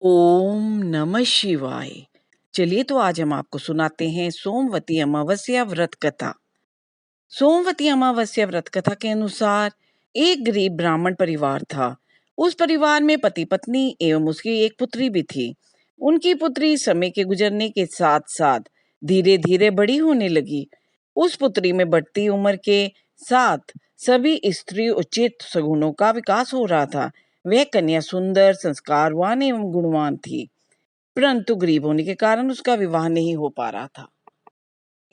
ओम नमः शिवाय। चलिए तो आज हम आपको सुनाते हैं सोमवती अमावस्या व्रत कथा। सोमवती अमावस्या व्रत कथा के अनुसार एक गरीब ब्राह्मण परिवार था। उस परिवार में पति पत्नी एवं उसकी एक पुत्री भी थी। उनकी पुत्री समय के गुजरने के साथ साथ धीरे धीरे बड़ी होने लगी। उस पुत्री में बढ़ती उम्र के साथ सभी स्त्री उचित सगुणों का विकास हो रहा था। वह कन्या सुंदर, संस्कारवान एवं गुणवान थी, परंतु गरीब होने के कारण उसका विवाह नहीं हो पा रहा था।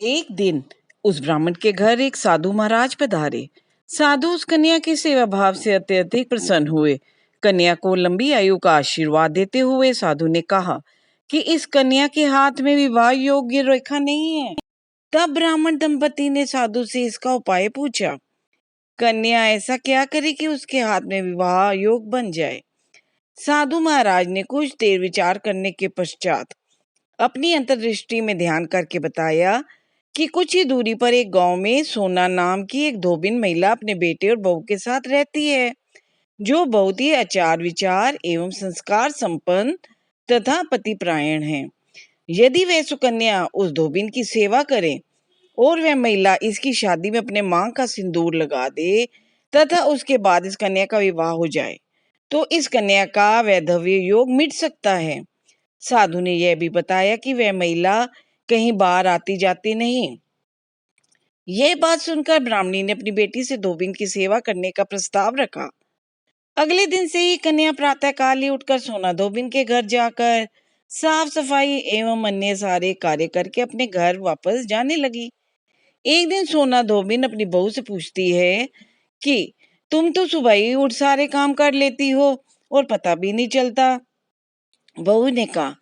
एक दिन उस ब्राह्मण के घर एक साधु महाराज पधारे। साधु उस कन्या के सेवा भाव से अत्यधिक प्रसन्न हुए। कन्या को लंबी आयु का आशीर्वाद देते हुए साधु ने कहा कि इस कन्या के हाथ में विवाह योग्य रेखा नहीं है। तब ब्राह्मण दंपति ने साधु से इसका उपाय पूछा। कन्या ऐसा क्या करे कि उसके हाथ में विवाह योग बन जाए? साधु महाराज ने कुछ देर विचार करने के पश्चात अपनी अंतर्दृष्टि में ध्यान करके बताया कि कुछ ही दूरी पर एक गांव में सोना नाम की एक धोबिन महिला अपने बेटे और बहू के साथ रहती है, जो बहुत ही आचार विचार एवं संस्कार संपन्न तथा पतिपरायण है। यदि वह सुकन्या उस धोबिन की सेवा करे और वह महिला इसकी शादी में अपने मांग का सिंदूर लगा दे तथा उसके बाद इस कन्या का विवाह हो जाए, तो इस कन्या का वैधव्य योग मिट सकता है। साधु ने यह भी बताया कि वह महिला कहीं बाहर आती जाती नहीं। यह बात सुनकर ब्राह्मणी ने अपनी बेटी से धोबिन की सेवा करने का प्रस्ताव रखा। अगले दिन से ही कन्या प्रातःकाल ही उठकर सोना धोबिन के घर जाकर साफ सफाई एवं अन्य सारे कार्य करके अपने घर वापस जाने लगी। एक दिन सोना धोबिन अपनी बहू से पूछती है कि तुम तो सुबह ही उठ सारे काम कर लेती हो और पता भी नहीं चलता। बहू ने कहा,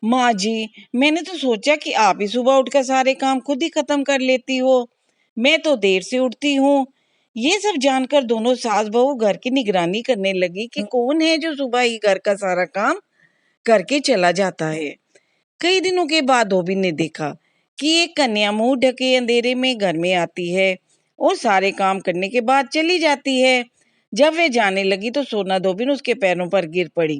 माँ जी, मैंने तो सोचा कि आप ही सुबह उठकर सारे काम खुद ही खत्म कर लेती हो। मैं तो देर से उठती हूँ। ये सब जानकर दोनों सास बहू घर की निगरानी करने लगी कि कौन है जो सुबह ही घर का सारा काम करके चला जाता है। कई दिनों के बाद धोबिन ने देखा कि एक कन्या मुंह ढके अंधेरे में घर में आती है और सारे काम करने के बाद चली जाती है। जब वह जाने लगी तो सोना धोबिन उसके पैरों पर गिर पड़ी।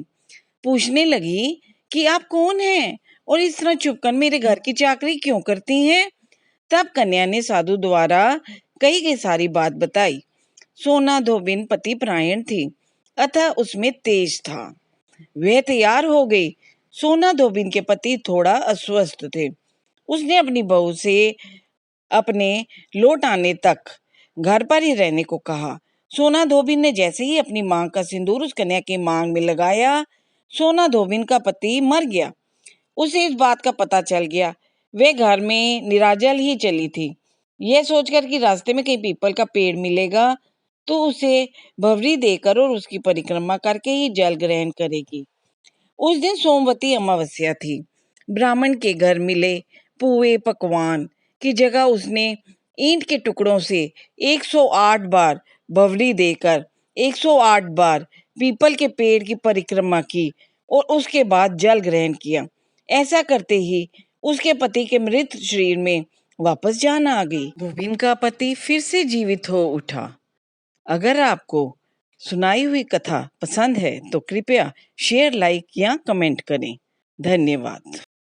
पूछने लगी कि आप कौन हैं और इस तरह छुपकर मेरे घर की चाकरी क्यों करती हैं? तब कन्या ने साधु द्वारा कही गई सारी बात बताई। सोना धोबिन पति परायण थी, अतः उसमें तेज था। वह तैयार हो गई। सोना धोबिन के पति थोड़ा अस्वस्थ थे। उसने अपनी बहू से अपने लौट आने तक घर पर ही रहने को कहा। सोना धोबिन ने जैसे ही अपनी मांग का सिंदूर उस कन्या की मांग में लगाया, सोना धोबिन का पति मर गया। उसे इस बात का पता चल गया। वह घर में निराजल ही चली थी। यह सोचकर कि रास्ते में कहीं पीपल का पेड़ मिलेगा तो उसे भवरी देकर और उसकी परिक्रमा करके ही जल ग्रहण करेगी। उस दिन सोमवती अमावस्या थी। ब्राह्मण के घर मिले पुए पकवान की जगह उसने ईंट के टुकड़ों से 108 बार भवरी देकर 108 बार पीपल के पेड़ की परिक्रमा की और उसके बाद जल ग्रहण किया। ऐसा करते ही उसके पति के मृत शरीर में वापस जान आ गई। धोबिन का पति फिर से जीवित हो उठा। अगर आपको सुनाई हुई कथा पसंद है तो कृपया शेयर, लाइक या कमेंट करें। धन्यवाद।